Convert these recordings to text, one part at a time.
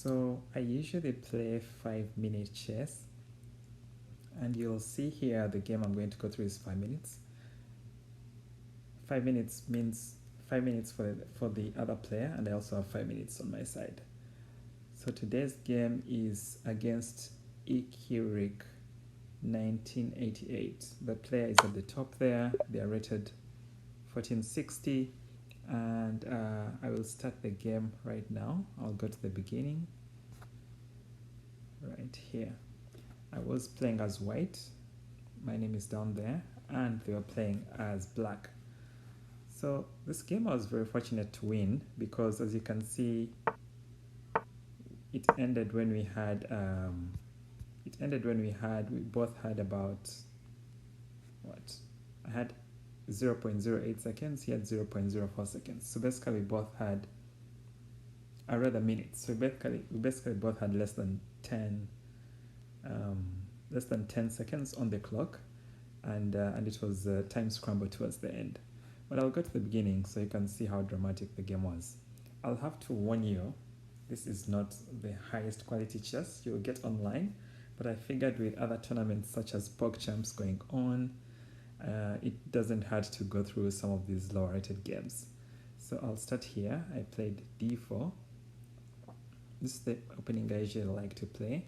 So I usually play 5-minute chess, and you'll see here the game I'm going to go through is 5 minutes. 5 minutes means 5 minutes for the other player, and I also have 5 minutes on my side. So today's game is against Ikirik 1988. The player is at the top there. They are rated 1460, and I will start the game right now. I'll go to the beginning right here. I was playing as white. My name is down there, and they were playing as black. So this game I was very fortunate to win because, as you can see, it ended when we had we both had about what? I had 0.08 seconds, he had 0.04 seconds. So basically we both had minutes. So we basically both had less than 10 seconds on the clock, and it was time scramble towards the end. But I'll go to the beginning so you can see how dramatic the game was. I'll have to warn you, this is not the highest quality chess you'll get online, but I figured with other tournaments such as PogChamps going on, it doesn't hurt to go through some of these lower rated games. So I'll start here. I played d4. This is the opening I usually like to play.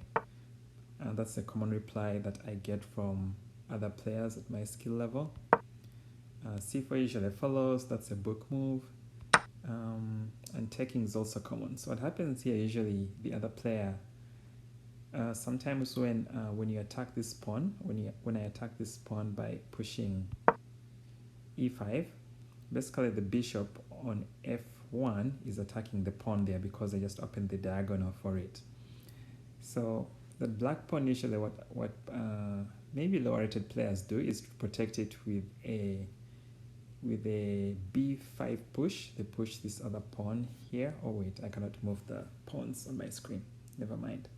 That's a common reply that I get from other players at my skill level. c4 usually follows. That's a book move. And taking is also common. So what happens here, usually the other player, sometimes when you attack this pawn, when I attack this pawn by pushing e5, basically the bishop on f1 is attacking the pawn there because I just opened the diagonal for it. So the black pawn, usually what maybe lower rated players do is to protect it with a b5 push. They push this other pawn here. Oh wait, I cannot move the pawns on my screen. Never mind.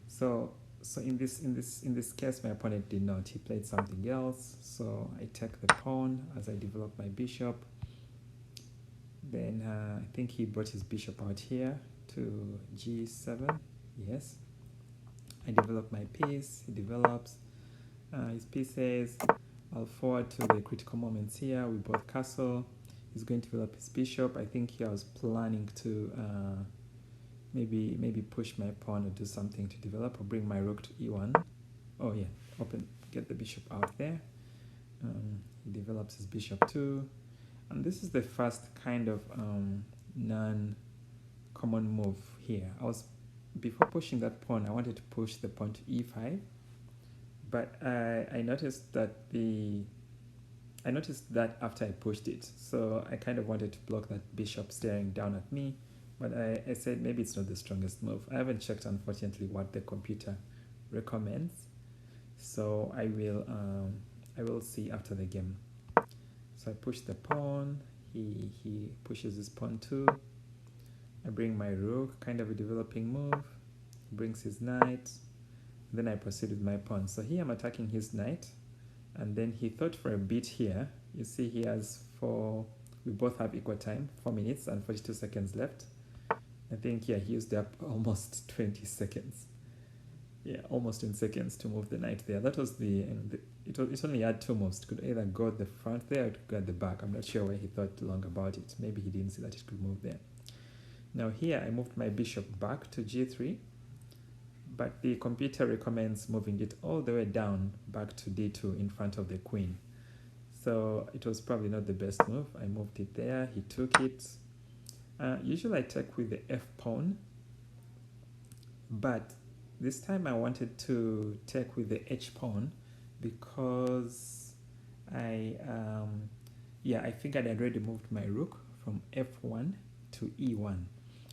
So in this case, my opponent did not. He played something else. So I take the pawn as I develop my bishop. Then I think he brought his bishop out here to g7. Yes. I develop my piece. He develops his pieces. I'll forward to the critical moments here. We both castle. He's going to develop his bishop. I think he was planning to maybe push my pawn or do something to develop, or bring my rook to e1. Oh yeah, get the bishop out there. He develops his bishop too. And this is the first kind of non-common move here. Before pushing that pawn, I wanted to push the pawn to e5. But I noticed that after I pushed it, so I kind of wanted to block that bishop staring down at me, but I said maybe it's not the strongest move. I haven't checked, unfortunately, what the computer recommends, so I will see after the game. So I push the pawn. He pushes his pawn too. I bring my rook, kind of a developing move. He brings his knight. Then I proceed with my pawn. So here I'm attacking his knight, and then he thought for a bit here. You see he has we both have equal time, 4 minutes and 42 seconds left. I think he used up almost 20 seconds. Yeah, almost 20 seconds to move the knight there. That was it only had 2 moves. It could either go at the front there or it could go at the back. I'm not sure why he thought long about it. Maybe he didn't see that it could move there. Now here I moved my bishop back to g3. But the computer recommends moving it all the way down back to d2 in front of the queen. So it was probably not the best move. I moved it there. He took it. Usually I take with the f pawn, but this time I wanted to take with the h pawn because I figured I'd already moved my rook from f1 to e1.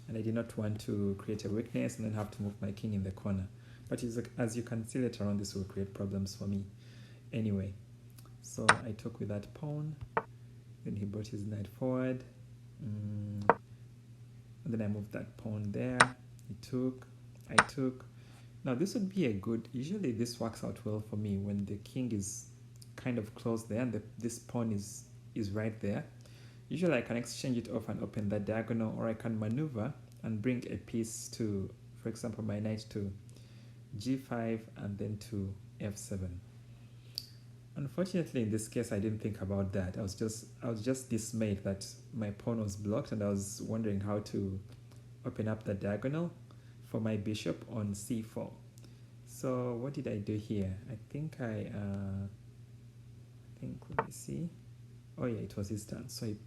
And I did not want to create a weakness and then have to move my king in the corner. But as you can see later on, this will create problems for me. Anyway, so I took with that pawn. Then he brought his knight forward. And then I moved that pawn there. He took. I took. Now this would be usually this works out well for me when the king is kind of close there and this pawn is right there. Usually I can exchange it off and open that diagonal, or I can maneuver and bring a piece to for example, my knight to g5 and then to f7. Unfortunately, in this case, I didn't think about that. I was just dismayed that my pawn was blocked, and I was wondering how to open up the diagonal for my bishop on c4. So what did I do here? I think let me see. Oh yeah, it was his turn. So he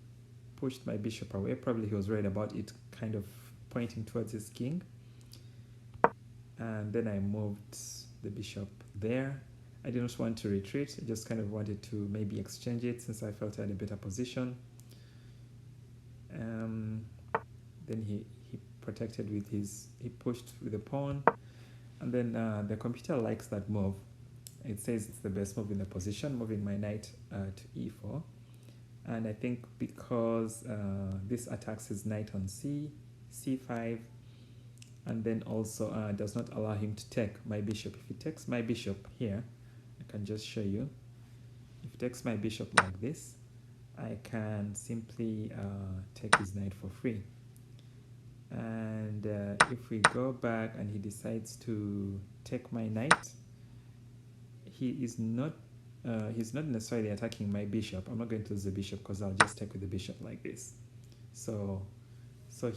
pushed my bishop away. Probably he was worried about it kind of pointing towards his king. And then I moved the bishop there. I didn't want to retreat. I just kind of wanted to maybe exchange it since I felt I had a better position. Then he protected with he pushed with the pawn. And then the computer likes that move. It says it's the best move in the position, moving my knight to e4. And I think because this attacks his knight on c5, and then also does not allow him to take my bishop. If he takes my bishop here, I can just show you. If he takes my bishop like this, I can simply take his knight for free. And if we go back and he decides to take my knight, he's not necessarily attacking my bishop. I'm not going to lose the bishop because I'll just take with the bishop like this. So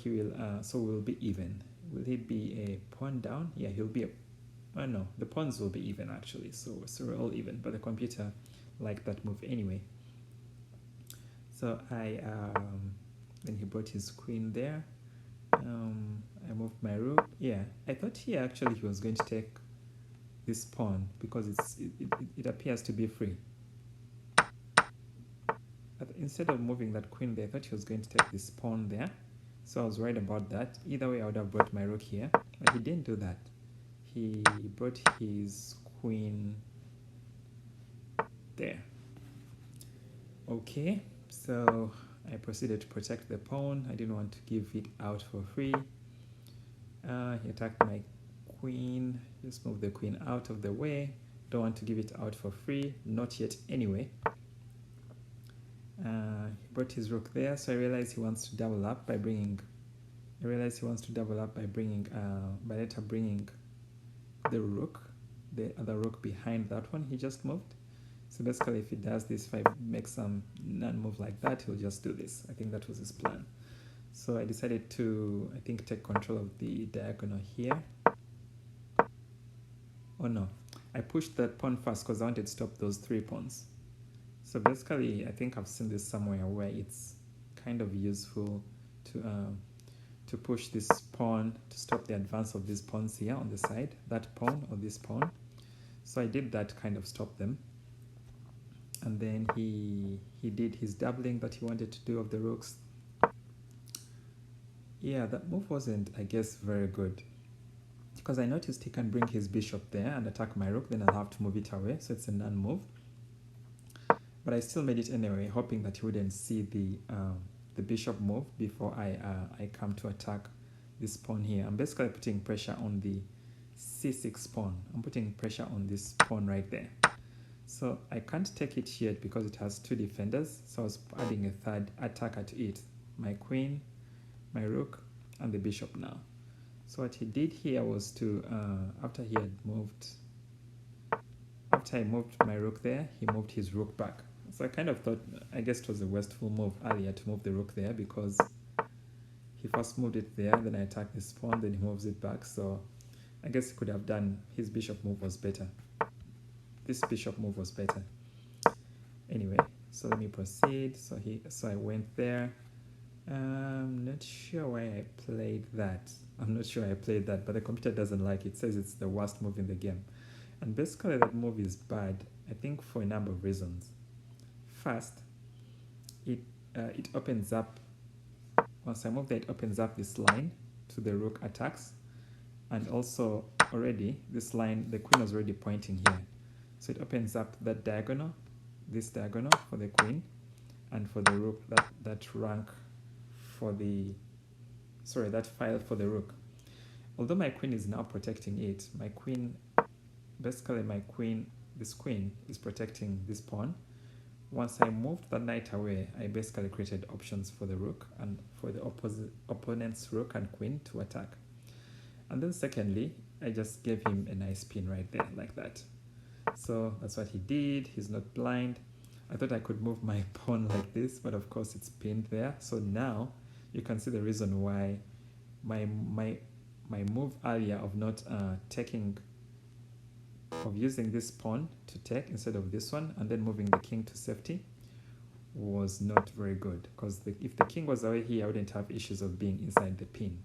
he will. So we'll be even. Will he be a pawn down? Yeah, he'll be a. Oh no, the pawns will be even actually. So we're all even. But the computer liked that move anyway. So then he brought his queen there. I moved my rook. Yeah, I thought here actually he was going to take this pawn because it appears to be free. But instead of moving that queen there, I thought he was going to take this pawn there. So I was worried about that. Either way, I would have brought my rook here, but he didn't do that. He brought his queen there. Okay, so I proceeded to protect the pawn. I didn't want to give it out for free. He attacked my queen. Just move the queen out of the way. Don't want to give it out for free. Not yet anyway. He brought his rook there, so I realized he wants to double up by bringing. By later bringing the rook, the other rook behind that one he just moved. So basically, if he does this, if I make some non-move like that, he'll just do this. I think that was his plan. So I decided to, I think, take control of the diagonal here. Oh no, I pushed that pawn first because I wanted to stop those 3 pawns. So basically, I think I've seen this somewhere where it's kind of useful to push this pawn to stop the advance of these pawns here on the side, that pawn or this pawn. So I did that, kind of stop them. And then he did his doubling that he wanted to do of the rooks. Yeah, that move wasn't, I guess, very good. Because I noticed he can bring his bishop there and attack my rook, then I'll have to move it away, so it's a non-move. But I still made it anyway, hoping that he wouldn't see the bishop move before I come to attack this pawn here. I'm basically putting pressure on the c6 pawn. I'm putting pressure on this pawn right there. So I can't take it yet because it has 2 defenders. So I was adding a 3rd attacker to it. My queen, my rook, and the bishop now. So what he did here was to, after I moved my rook there, he moved his rook back. So I kind of thought, I guess it was a wasteful move earlier to move the rook there because he first moved it there, then I attacked this pawn, then he moves it back. So I guess he could have done, his bishop move was better. This bishop move was better. Anyway, so let me proceed. So I went there. I'm not sure why I played that. But the computer doesn't like it. It says it's the worst move in the game. And basically that move is bad, I think, for a number of reasons. First, it opens up, once I move there, it opens up this line to the rook attacks. And also already, this line, the queen was already pointing here. So it opens up that diagonal, this diagonal for the queen, and for the rook, that rank for the, sorry, that file for the rook. Although my queen is now protecting it, my queen, basically this queen is protecting this pawn. Once I moved the knight away, I basically created options for the rook and for the opponent's rook and queen to attack. And then secondly, I just gave him a nice pin right there like that. So that's what he did. He's not blind. I thought I could move my pawn like this, but of course it's pinned there. So now you can see the reason why my move earlier of not using this pawn to take instead of this one and then moving the king to safety was not very good, because if the king was away here, I wouldn't have issues of being inside the pin,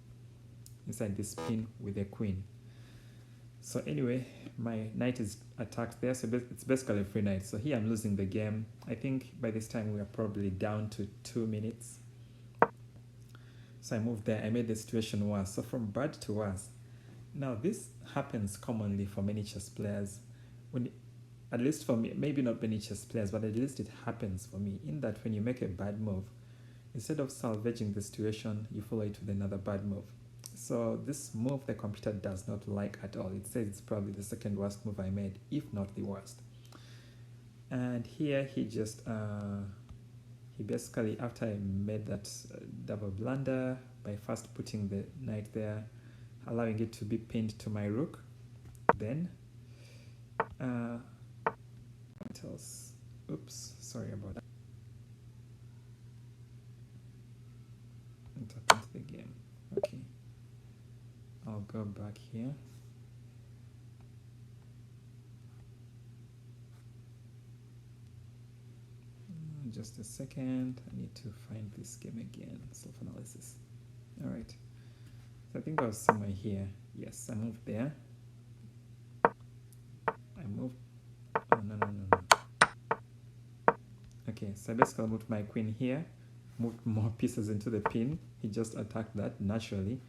inside this pin with a queen. So anyway, my knight is attacked there, so it's basically a free knight. So here I'm losing the game. I think by this time we are probably down to 2 minutes. So I moved there, I made the situation worse. So from bad to worse. Now this happens commonly for many chess players. At least for me, maybe not many chess players, but at least it happens for me, in that when you make a bad move, instead of salvaging the situation, you follow it with another bad move. So this move the computer does not like at all. It says it's probably the second worst move I made, if not the worst. And here he just, he basically, after I made that double blunder by first putting the knight there, allowing it to be pinned to my rook, then, what else? Oops, sorry about that. Tap into the game. Okay. I'll go back here. Just a second. I need to find this game again. Self-analysis. All right. So I think I was somewhere here. Yes, I moved there. I moved. Oh, no. Okay, so I basically moved my queen here. Moved more pieces into the pin. He just attacked that naturally.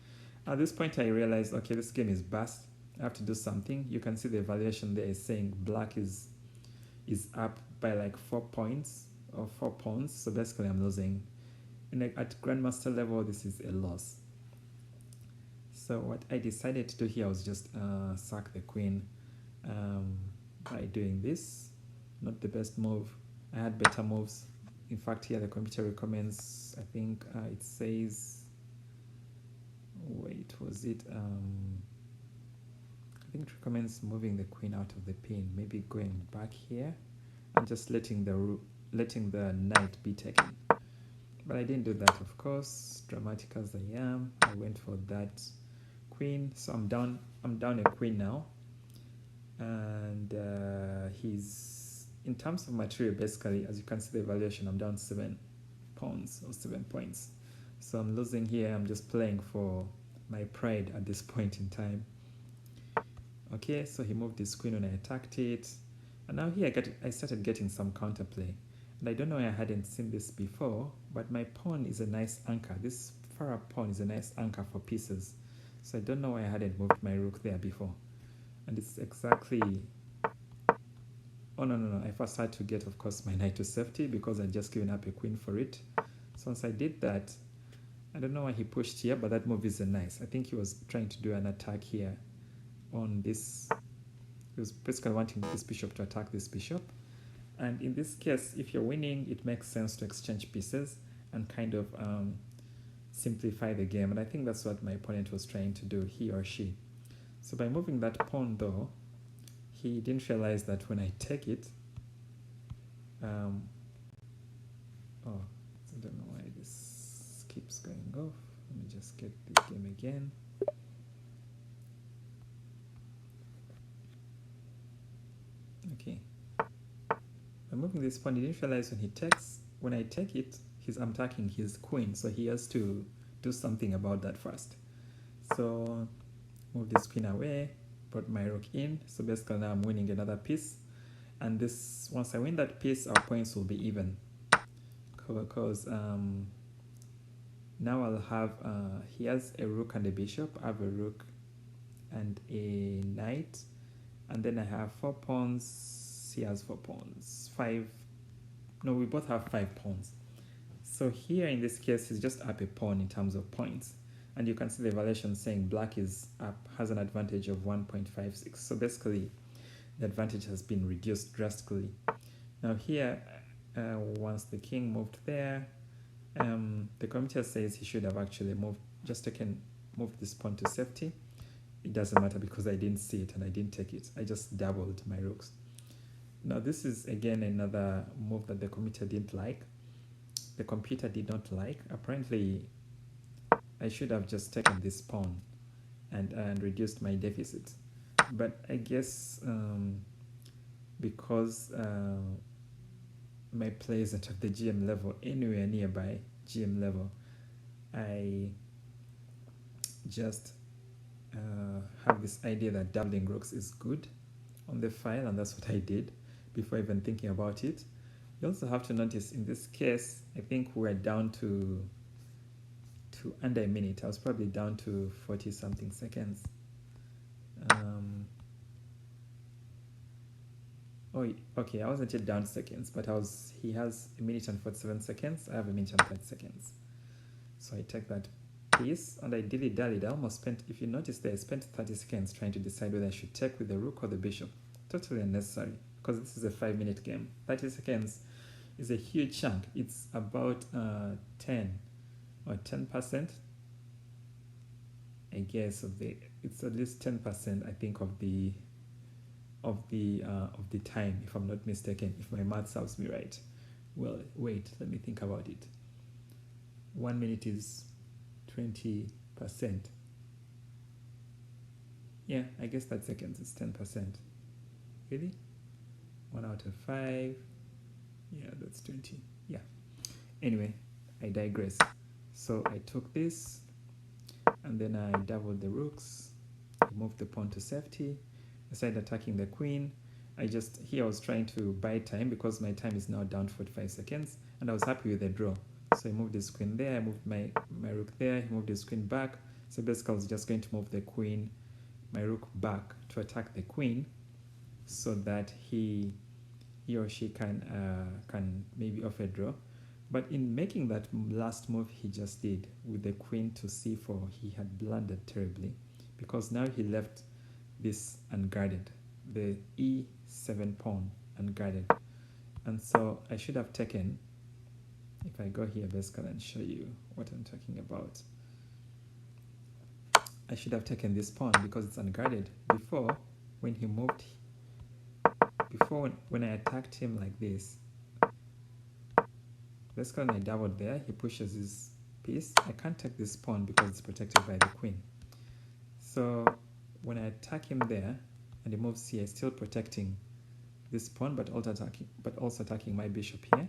At this point, I realized, okay, this game is bust. I have to do something. You can see the evaluation there is saying black is up by like 4 points or 4 pawns. So basically, I'm losing. And at grandmaster level, this is a loss. So what I decided to do here was just sack the queen by doing this. Not the best move. I had better moves. In fact, here the computer recommends, I think it says, wait, was it? I think it recommends moving the queen out of the pin, maybe going back here and just letting the knight be taken. But I didn't do that, of course. Dramatic as I am, I went for that queen. So I'm down a queen now, and he's, in terms of material, basically, as you can see the evaluation, I'm down 7 pawns or 7 points. So I'm losing here. I'm just playing for my pride at this point in time. Okay, so he moved his queen when I attacked it, and now here I started getting some counterplay. And I don't know why I hadn't seen this before, but my pawn is a nice anchor. This far up pawn is a nice anchor for pieces. So I don't know why I hadn't moved my rook there before. And it's exactly... Oh, no. I first had to get, of course, my knight to safety because I'd just given up a queen for it. So once I did that, I don't know why he pushed here, but that move is nice. I think he was trying to do an attack here on this. He was basically wanting this bishop to attack this bishop. And in this case, if you're winning, it makes sense to exchange pieces and kind of simplify the game. And I think that's what my opponent was trying to do, he or she. So by moving that pawn, though, he didn't realize that when I take it, I don't know why this keeps going off. Let me just get this game again. Okay. By moving this pawn, he didn't realize when I take it, I'm attacking his queen, so he has to do something about that first. So move this queen away, brought my rook in, so basically now I'm winning another piece, and this, once I win that piece, our points will be even, because now I'll have, he has a rook and a bishop, I have a rook and a knight, and then I have 4 pawns, he has 4 pawns, 5, no, we both have 5 pawns. So here in this case, he's just up a pawn in terms of points. And you can see the evaluation saying black is up, has an advantage of 1.56. So basically, the advantage has been reduced drastically. Now here, once the king moved there, the computer says he should have actually moved this pawn to safety. it doesn't matter because I didn't see it and I didn't take it. I just doubled my rooks. Now this is again another move that the computer didn't like. The computer did not like. Apparently, I should have just taken this pawn and reduced my deficit. But I guess because my play isn't at the GM level, anywhere nearby GM level, I just have this idea that doubling rooks is good on the file, and that's what I did before even thinking about it. You also have to notice in this case, I think we're down to under a minute. I was probably down to 40 something seconds. Oh, okay, I wasn't yet down seconds, but he has a minute and 47 seconds. I have a minute and 30 seconds. So I take that piece and I dilly-dallied. I almost spent, if you notice there, I spent 30 seconds trying to decide whether I should take with the rook or the bishop. Totally unnecessary because this is a 5-minute game. 30 seconds is a huge chunk. It's about 10 or 10%, I guess, it's at least 10%, I think, of the time, if I'm not mistaken, if my math serves me right. Well, wait, let me think about it. 1 minute is 20%. Yeah, I guess that seconds is 10%. Really? 1 out of 5. Yeah, that's 20. Yeah. Anyway, I digress. So I took this, and then I doubled the rooks, moved the pawn to safety, I started attacking the queen. Here I was trying to buy time because my time is now down to 45 seconds, and I was happy with the draw. So I moved this queen there, I moved my rook there, he moved his queen back. So basically I was just going to move the queen, my rook back to attack the queen so that he or she can maybe off a draw. But in making that last move he just did with the queen to c4, he had blundered terribly because now he left this unguarded, the e7 pawn unguarded. And so I should have taken, if I go here basically and show you what I'm talking about, I should have taken this pawn because it's unguarded. Before, when he moved, when I attacked him like this, basically when I doubled there, he pushes his piece. I can't take this pawn because it's protected by the queen. So when I attack him there and he moves here, still protecting this pawn but also attacking my bishop here.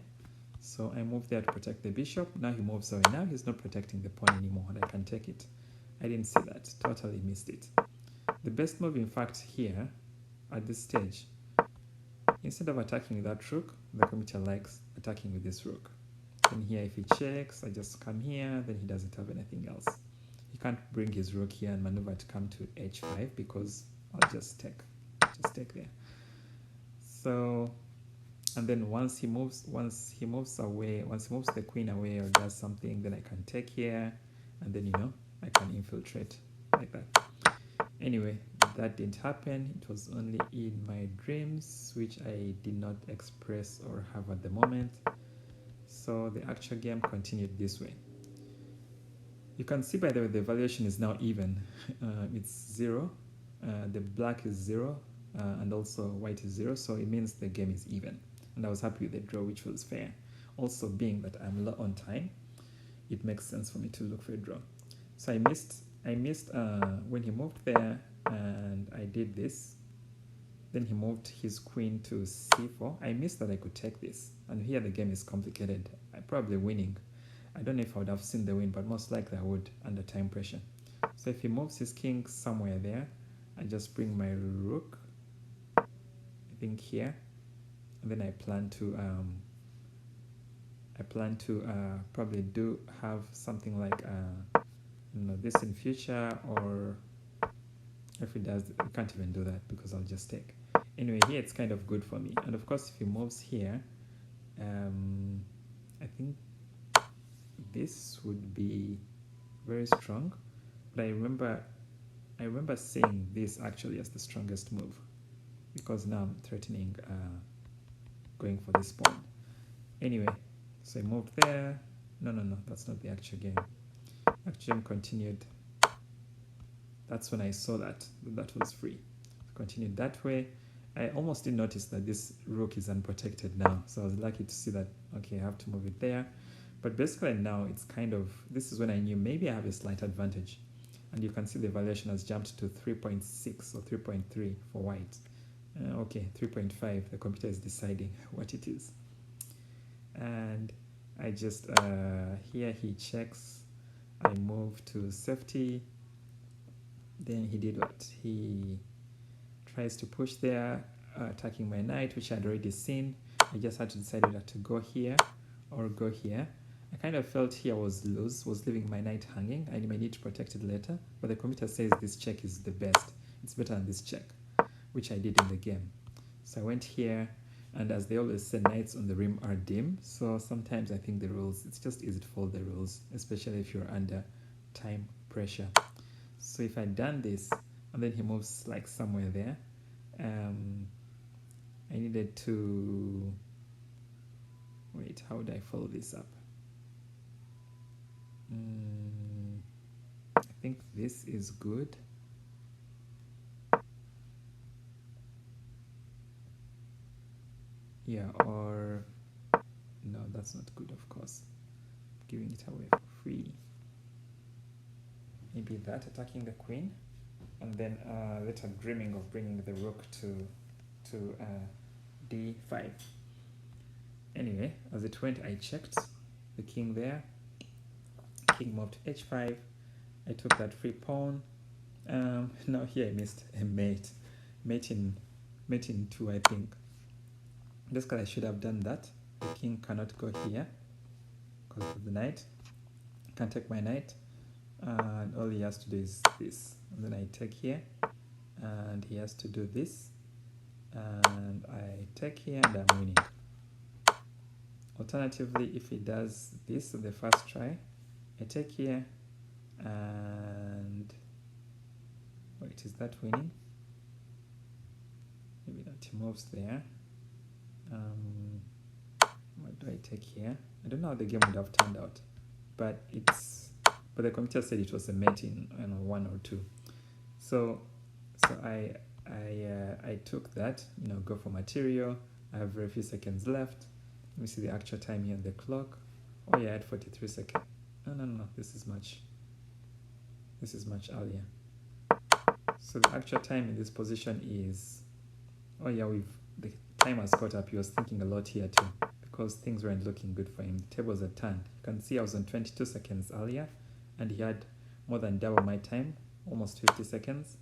So I move there to protect the bishop. Now he moves away. Now he's not protecting the pawn anymore and I can take it. I didn't see that. Totally missed it. The best move, in fact, here at this stage, instead of attacking with that rook, the computer likes attacking with this rook. Then here, if he checks, I just come here, then he doesn't have anything else. He can't bring his rook here and maneuver to come to h5 because I'll just take there. So, and then once he moves the queen away or does something, then I can take here, and then I can infiltrate like that. Anyway, that didn't happen. It was only in my dreams, which I did not express or have at the moment. So the actual game continued this way. You can see, by the way, the valuation is now even. It's 0. The black is 0, and also white is 0. So it means the game is even. And I was happy with the draw, which was fair. Also, being that I'm low on time, it makes sense for me to look for a draw. So I missed when he moved there, and I did this. Then he moved his queen to c4. I missed that I could take this. And here the game is complicated. I'm probably winning. I don't know if I would have seen the win, but most likely I would under time pressure. So if he moves his king somewhere there, I just bring my rook, I think here, and then I plan to probably have something like this in future, or if it does, we can't even do that because I'll just take. Anyway, here it's kind of good for me. And of course, if he moves here, I think this would be very strong. But I remember saying this actually as the strongest move because now I'm threatening going for this pawn. Anyway, so I moved there. No, that's not the actual game. Actual game continued That's when I saw that was free. Continued that way. I almost didn't notice that this rook is unprotected now, so I was lucky to see that. Okay, I have to move it there. But basically now it's kind of, this is when I knew maybe I have a slight advantage. And you can see the valuation has jumped to 3.6 or 3.3 for white. Okay, 3.5, the computer is deciding what it is. And I just, here he checks, I move to safety. Then he did what? He tries to push there, attacking my knight, which I'd already seen. I just had to decide whether to go here or go here. I kind of felt here was loose, was leaving my knight hanging. I may need to protect it later, but the computer says this check is the best. It's better than this check, which I did in the game. So I went here, and as they always say, knights on the rim are dim. So sometimes I think the rules, it's just easy to follow the rules, especially if you're under time pressure. So if I'd done this, and then he moves like somewhere there, I needed to, wait, how would I follow this up? I think this is good. Yeah, or no, that's not good, of course. Giving it away for free. Maybe that, attacking the queen, and then later dreaming of bringing the rook to d5. Anyway, as it went, I checked the king there. King moved to h5. I took that free pawn. Now here I missed a mate. Mate in 2, I think. Basically, I should have done that. The king cannot go here because of the knight. Can't take my knight. And all he has to do is this. And then I take here. And he has to do this. And I take here and I'm winning. Alternatively, if he does this on the first try, I take here and wait, is that winning? Maybe not, he moves there. What do I take here? I don't know how the game would have turned out, but the computer said it was a mate in 1 or 2. So I took that, go for material. I have very few seconds left. Let me see the actual time here on the clock. Oh yeah, I had 43 seconds. No, this is much earlier. So the actual time in this position is, oh yeah, the time has caught up. He was thinking a lot here too, because things weren't looking good for him. The tables had turned. You can see I was on 22 seconds earlier, and he had more than double my time, almost 50 seconds.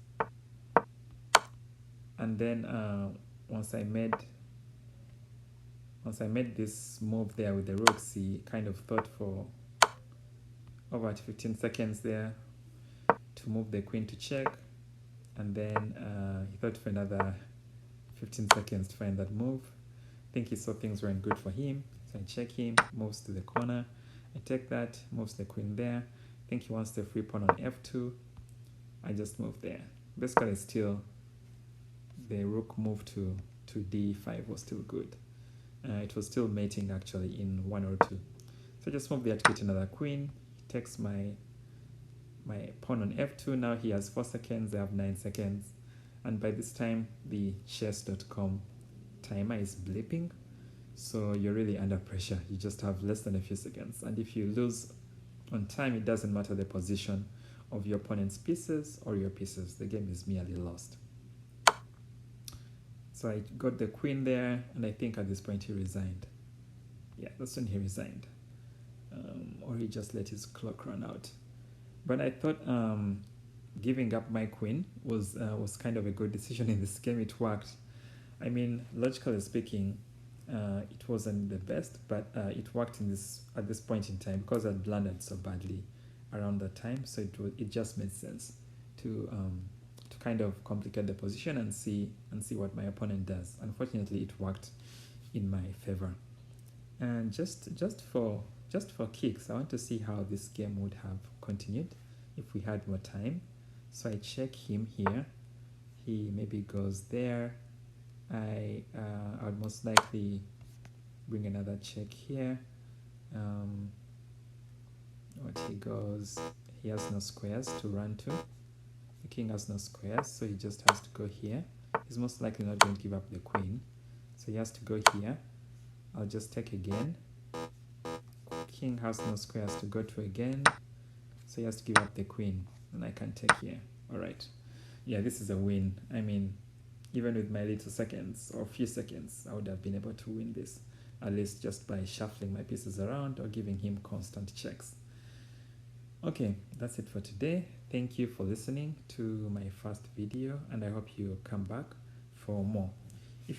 And then once I made this move there with the rooks, he kind of thought for over 15 seconds there to move the queen to check, and then he thought for another 15 seconds to find that move. I think he saw things weren't good for him, so I check him, moves to the corner. I take that, moves the queen there. I think he wants the free pawn on f2. I just move there. Basically, still the rook move to d5 was still good. It was still mating actually in 1 or 2. So I just move there to get another queen. He takes my pawn on f2. Now he has 4 seconds. I have 9 seconds. And by this time, the chess.com timer is blipping. So you're really under pressure. You just have less than a few seconds. And if you lose on time, it doesn't matter the position of your opponent's pieces or your pieces. The game is merely lost. So I got the queen there, and I think at this point he resigned. Yeah, that's when he resigned. Or he just let his clock run out. But I thought giving up my queen was kind of a good decision in this game. It worked. I mean, logically speaking, it wasn't the best, but it worked at this point in time because I'd blundered so badly around that time. So it just made sense to kind of complicate the position and see what my opponent does. Unfortunately, it worked in my favor. And just for kicks, I want to see how this game would have continued if we had more time. So I check him here. He maybe goes there. I would most likely bring another check here. What he goes, he has no squares to run to. The king has no squares, so he just has to go here. He's most likely not going to give up the queen, so he has to go here. I'll just take again. King has no squares to go to again, so he has to give up the queen, and I can take here. All right. Yeah, this is a win. I mean, even with my little seconds or few seconds, I would have been able to win this, at least just by shuffling my pieces around or giving him constant checks. Okay, that's it for today. Thank you for listening to my first video, and I hope you come back for more.